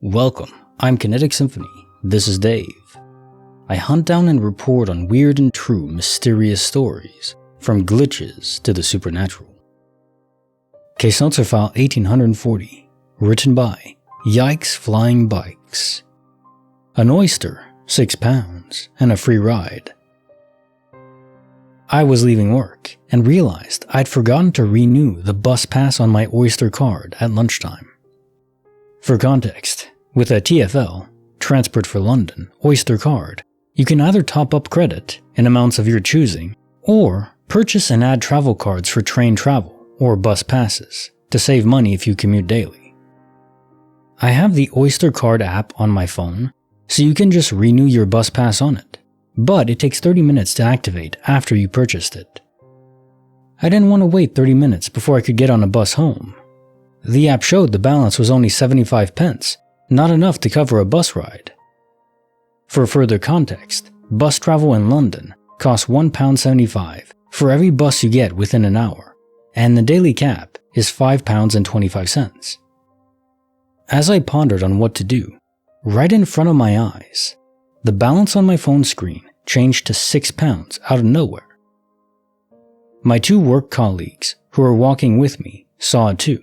Welcome, I'm Kinetic Symphony. This is Dave. I hunt down and report on weird and true mysterious stories, from glitches to the supernatural. Case Notes are file 1840, written by Yikes Flying Bikes. An oyster, £6, and a free ride. I was leaving work and realized I'd forgotten to renew the bus pass on my Oyster card at lunchtime. For context, with a TfL, Transport for London, Oyster card, you can either top up credit in amounts of your choosing, or purchase and add travel cards for train travel or bus passes to save money if you commute daily. I have the Oyster card app on my phone, so you can just renew your bus pass on it, but it takes 30 minutes to activate after you purchased it. I didn't want to wait 30 minutes before I could get on a bus home. The app showed the balance was only 75p, not enough to cover a bus ride. For further context, bus travel in London costs £1.75 for every bus you get within an hour, and the daily cap is £5.25. As I pondered on what to do, right in front of my eyes, the balance on my phone screen changed to £6 out of nowhere. My two work colleagues who were walking with me saw it too.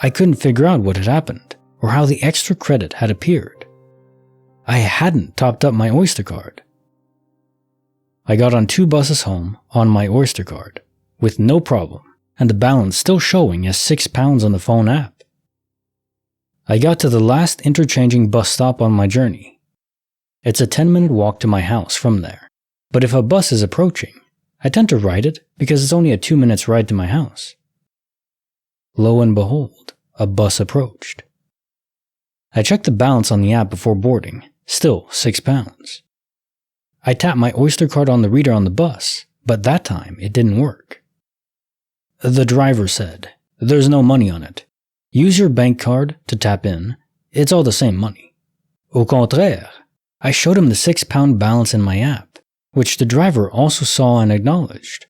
I couldn't figure out what had happened or how the extra credit had appeared. I hadn't topped up my Oyster card. I got on 2 buses home on my Oyster card with no problem, and the balance still showing as £6 on the phone app. I got to the last interchanging bus stop on my journey. It's a 10-minute walk to my house from there, but if a bus is approaching, I tend to ride it because it's only a 2 minutes ride to my house. Lo and behold, a bus approached. I checked the balance on the app before boarding, still £6. I tapped my Oyster card on the reader on the bus, but that time it didn't work. The driver said, "There's no money on it. Use your bank card to tap in, it's all the same money." Au contraire, I showed him the £6 balance in my app, which the driver also saw and acknowledged.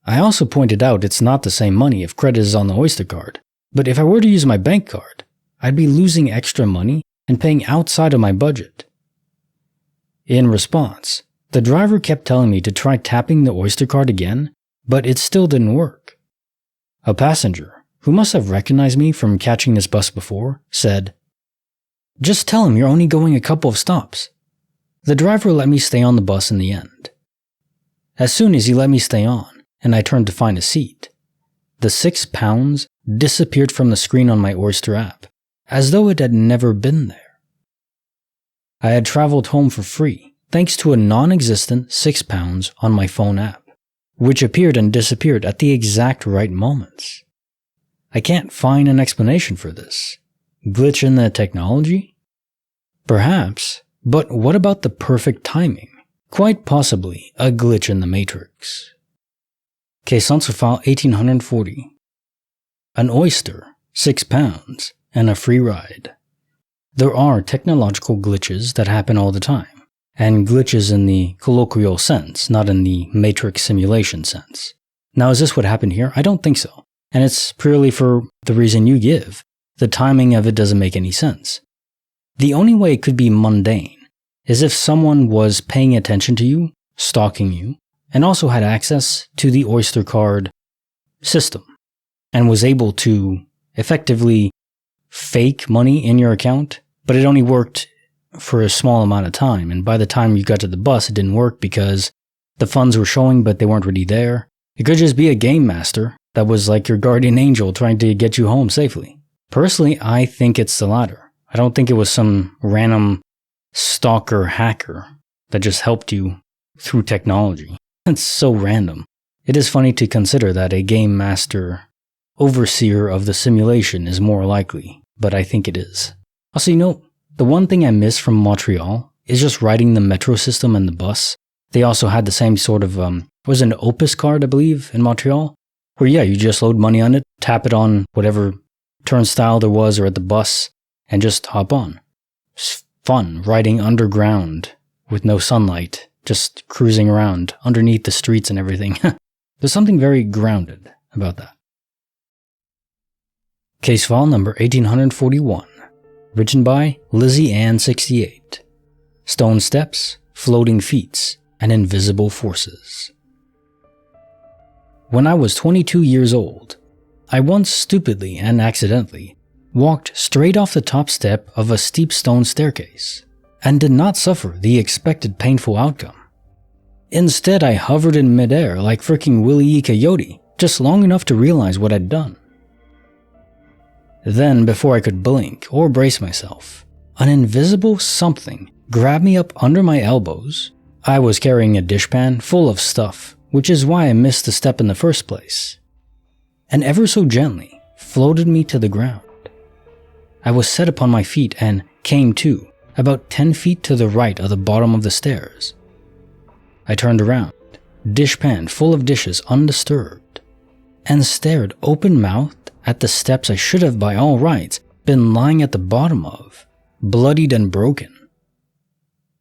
I also pointed out it's not the same money if credit is on the Oyster card, but if I were to use my bank card, I'd be losing extra money and paying outside of my budget. In response, the driver kept telling me to try tapping the Oyster card again, but it still didn't work. A passenger, who must have recognized me from catching this bus before, said, "Just tell him you're only going a couple of stops." The driver let me stay on the bus in the end. As soon as he let me stay on, and I turned to find a seat, the £6 disappeared from the screen on my Oyster app, as though it had never been there. I had traveled home for free, thanks to a non-existent £6 on my phone app, which appeared and disappeared at the exact right moments. I can't find an explanation for this. Glitch in the technology? Perhaps, but what about the perfect timing? Quite possibly a glitch in the Matrix. Case Notes file 1840. An oyster, £6, and a free ride. There are technological glitches that happen all the time, and glitches in the colloquial sense, not in the Matrix simulation sense. Now, is this what happened here? I don't think so, and it's purely for the reason you give. The timing of it doesn't make any sense. The only way it could be mundane is if someone was paying attention to you, stalking you, and also had access to the Oyster card system, and was able to effectively fake money in your account, but it only worked for a small amount of time, and by the time you got to the bus, it didn't work because the funds were showing, but they weren't really there. It could just be a game master that was like your guardian angel trying to get you home safely. Personally, I think it's the latter. I don't think it was some random stalker hacker that just helped you through technology. It's so random. It is funny to consider that a game master overseer of the simulation is more likely, but I think it is. Also, the one thing I miss from Montreal is just riding the metro system and the bus. They also had the same sort of, was an Opus card, I believe, in Montreal, where you just load money on it, tap it on whatever turnstile there was or at the bus, and just hop on. It's fun, riding underground with no sunlight, just cruising around underneath the streets and everything. There's something very grounded about that. Case file number 1841. written by Lizzie Ann 68. Stone Steps, Floating Feats, and Invisible Forces. When I was 22 years old, I once stupidly and accidentally walked straight off the top step of a steep stone staircase and did not suffer the expected painful outcome. Instead, I hovered in midair like fricking Willy E. Coyote, just long enough to realize what I'd done. Then, before I could blink or brace myself, an invisible something grabbed me up under my elbows. I was carrying a dishpan full of stuff, which is why I missed the step in the first place, and ever so gently floated me to the ground. I was set upon my feet and came to, about 10 feet to the right of the bottom of the stairs. I turned around, dishpan full of dishes undisturbed, and stared open-mouthed at the steps I should have by all rights been lying at the bottom of, bloodied and broken.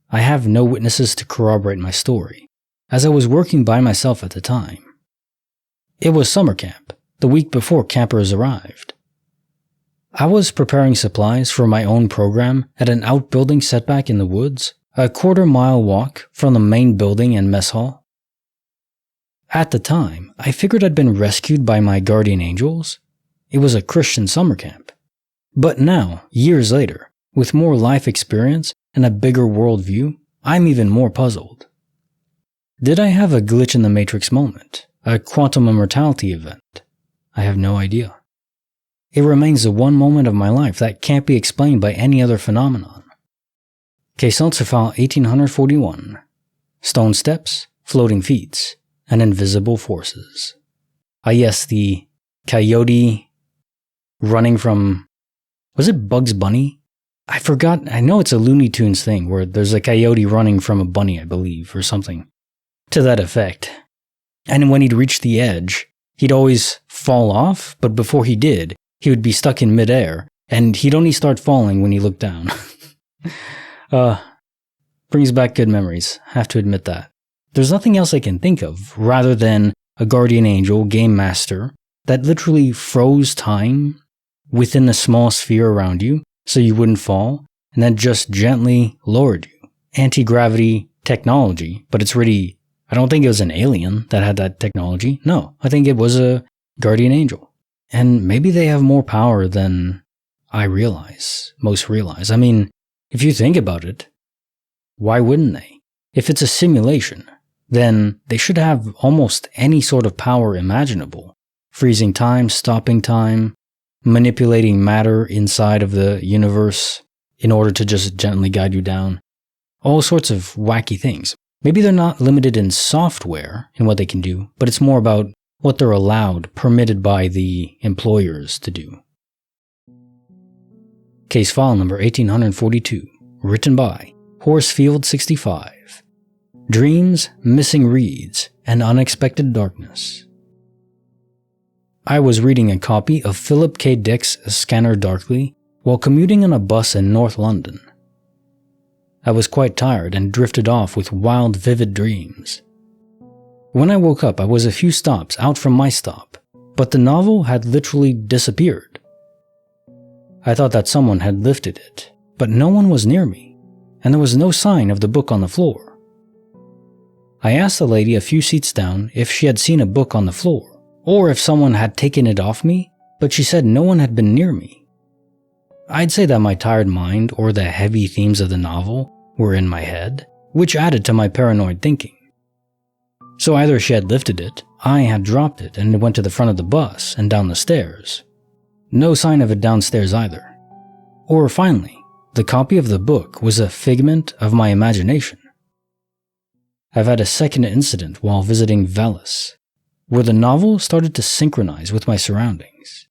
I have no witnesses to corroborate my story, as I was working by myself at the time. It was summer camp, the week before campers arrived. I was preparing supplies for my own program at an outbuilding setback in the woods, a quarter-mile walk from the main building and mess hall. At the time, I figured I'd been rescued by my guardian angels. It was a Christian summer camp. But now, years later, with more life experience and a bigger worldview, I'm even more puzzled. Did I have a glitch in the Matrix moment? A quantum immortality event? I have no idea. It remains the one moment of my life that can't be explained by any other phenomenon. Quetzalcoatl file 1841. Stone Steps, Floating Feats, and Invisible Forces. Yes, the coyote running from, was it Bugs Bunny? I forgot, I know it's a Looney Tunes thing where there's a coyote running from a bunny, I believe, or something to that effect. And when he'd reach the edge, he'd always fall off, but before he did, he would be stuck in midair, and he'd only start falling when he looked down. Brings back good memories, have to admit that. There's nothing else I can think of, rather than a guardian angel, game master, that literally froze time within the small sphere around you, so you wouldn't fall, and then just gently lowered you. Anti-gravity technology, but it's really, I don't think it was an alien that had that technology. No, I think it was a guardian angel. And maybe they have more power than most realize. I mean, if you think about it, why wouldn't they? If it's a simulation, then they should have almost any sort of power imaginable. Freezing time, stopping time, manipulating matter inside of the universe in order to just gently guide you down. All sorts of wacky things. Maybe they're not limited in software in what they can do, but it's more about what they're allowed, permitted by the employers to do. Case file number 1842, written by Horsefield 65. Dreams, Missing Reeds, and Unexpected Darkness. I was reading a copy of Philip K. Dick's Scanner Darkly while commuting on a bus in North London. I was quite tired and drifted off with wild, vivid dreams. When I woke up, I was a few stops out from my stop, but the novel had literally disappeared. I thought that someone had lifted it, but no one was near me, and there was no sign of the book on the floor. I asked the lady a few seats down if she had seen a book on the floor, or if someone had taken it off me, but she said no one had been near me. I'd say that my tired mind or the heavy themes of the novel were in my head, which added to my paranoid thinking. So either she had lifted it, I had dropped it and it went to the front of the bus and down the stairs. No sign of it downstairs either. Or finally, the copy of the book was a figment of my imagination. I've had a second incident while visiting Velis, where the novel started to synchronize with my surroundings.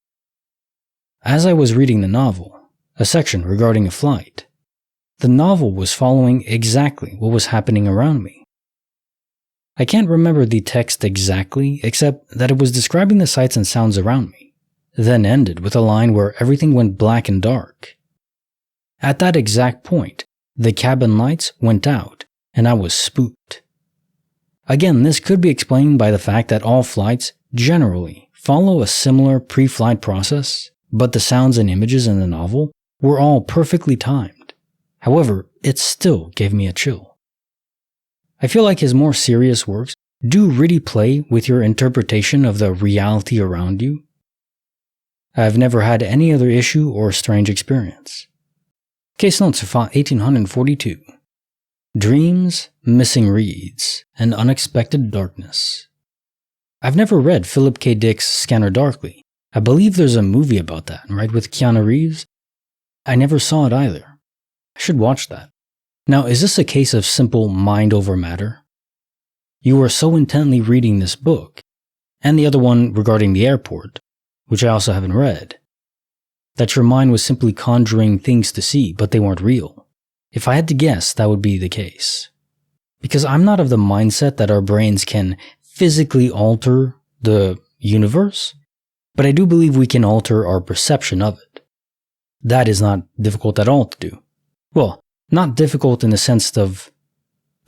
As I was reading the novel, a section regarding a flight, the novel was following exactly what was happening around me. I can't remember the text exactly, except that it was describing the sights and sounds around me, then ended with a line where everything went black and dark. At that exact point, the cabin lights went out, and I was spooked. Again, this could be explained by the fact that all flights generally follow a similar pre-flight process, but the sounds and images in the novel were all perfectly timed. However, it still gave me a chill. I feel like his more serious works do really play with your interpretation of the reality around you. I've never had any other issue or strange experience. Case notes for font 1842. Dreams, Missing Reeds, and Unexpected Darkness. I've never read Philip K. Dick's Scanner Darkly. I believe there's a movie about that, right, with Keanu Reeves? I never saw it either. I should watch that. Now, is this a case of simple mind over matter? You were so intently reading this book, and the other one regarding the airport, which I also haven't read, that your mind was simply conjuring things to see, but they weren't real. If I had to guess, that would be the case. Because I'm not of the mindset that our brains can physically alter the universe, but I do believe we can alter our perception of it. That is not difficult at all to do. Well, not difficult in the sense of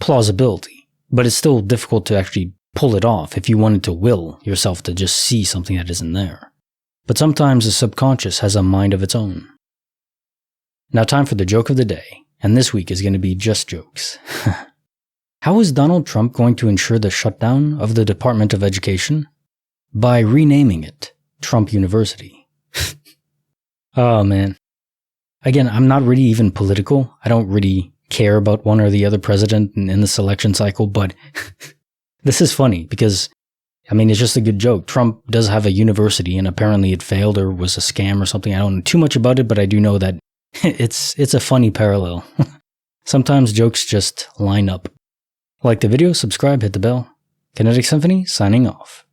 plausibility, but it's still difficult to actually pull it off if you wanted to will yourself to just see something that isn't there. But sometimes the subconscious has a mind of its own. Now, time for the joke of the day, and this week is going to be just jokes. How is Donald Trump going to ensure the shutdown of the Department of Education? By renaming it Trump University. Oh man. Again, I'm not really even political. I don't really care about one or the other president in this election cycle, but this is funny because, I mean, it's just a good joke. Trump does have a university and apparently it failed or was a scam or something. I don't know too much about it, but I do know that it's a funny parallel. Sometimes jokes just line up. Like the video, subscribe, hit the bell. Kinetic Symphony, signing off.